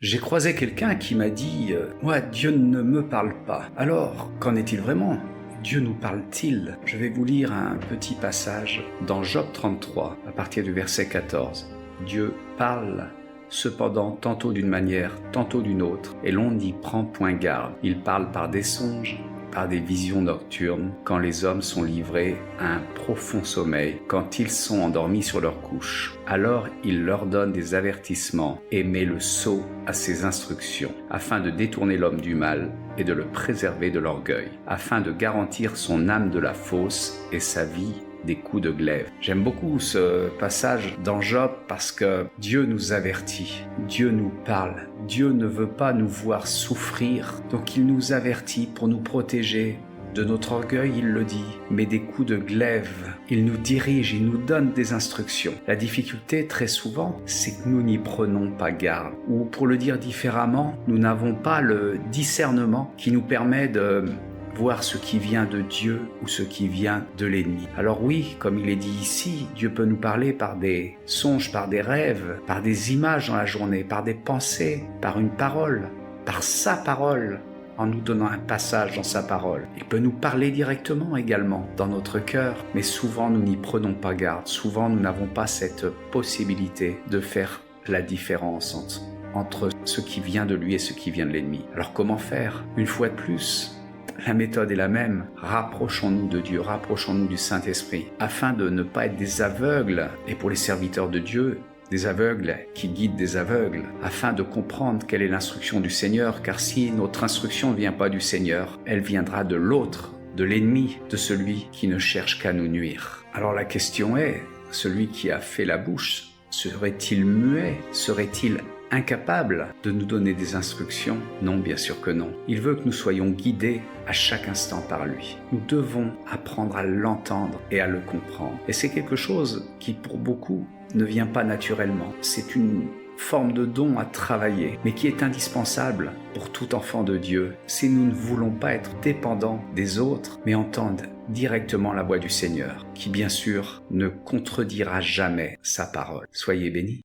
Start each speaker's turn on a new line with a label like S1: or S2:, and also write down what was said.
S1: J'ai croisé quelqu'un qui m'a dit « Moi, Dieu ne me parle pas ». Alors, qu'en est-il vraiment ? Dieu nous parle-t-il ? Je vais vous lire un petit passage dans Job 33, à partir du verset 14. Dieu parle cependant tantôt d'une manière, tantôt d'une autre, et l'on n'y prend point garde. Il parle par des songes, par des visions nocturnes, quand les hommes sont livrés à un profond sommeil, quand ils sont endormis sur leur couche. Alors il leur donne des avertissements et met le sceau à ses instructions, afin de détourner l'homme du mal et de le préserver de l'orgueil, afin de garantir son âme de la fausse et sa vie des coups de glaive. J'aime beaucoup ce passage dans Job parce que Dieu nous avertit, Dieu nous parle, Dieu ne veut pas nous voir souffrir, donc il nous avertit pour nous protéger de notre orgueil, il le dit, mais des coups de glaive. Il nous dirige, il nous donne des instructions. La difficulté, très souvent, c'est que nous n'y prenons pas garde. Ou pour le dire différemment, nous n'avons pas le discernement qui nous permet de voir ce qui vient de Dieu ou ce qui vient de l'ennemi. Alors oui, comme il est dit ici, Dieu peut nous parler par des songes, par des rêves, par des images dans la journée, par des pensées, par une parole, par sa parole, en nous donnant un passage dans sa parole. Il peut nous parler directement également dans notre cœur, mais souvent nous n'y prenons pas garde. Souvent nous n'avons pas cette possibilité de faire la différence entre ce qui vient de lui et ce qui vient de l'ennemi. Alors comment faire ? Une fois de plus, la méthode est la même. Rapprochons-nous de Dieu, rapprochons-nous du Saint-Esprit, afin de ne pas être des aveugles, et pour les serviteurs de Dieu, des aveugles qui guident des aveugles, afin de comprendre quelle est l'instruction du Seigneur, car si notre instruction ne vient pas du Seigneur, elle viendra de l'autre, de l'ennemi, de celui qui ne cherche qu'à nous nuire. Alors la question est, celui qui a fait la bouche, serait-il muet ? Serait-il incapable de nous donner des instructions ? Non, bien sûr que non. Il veut que nous soyons guidés à chaque instant par lui. Nous devons apprendre à l'entendre et à le comprendre. Et c'est quelque chose qui, pour beaucoup, ne vient pas naturellement. C'est une forme de don à travailler, mais qui est indispensable pour tout enfant de Dieu si nous ne voulons pas être dépendants des autres, mais entendre directement la voix du Seigneur, qui bien sûr ne contredira jamais sa parole. Soyez bénis.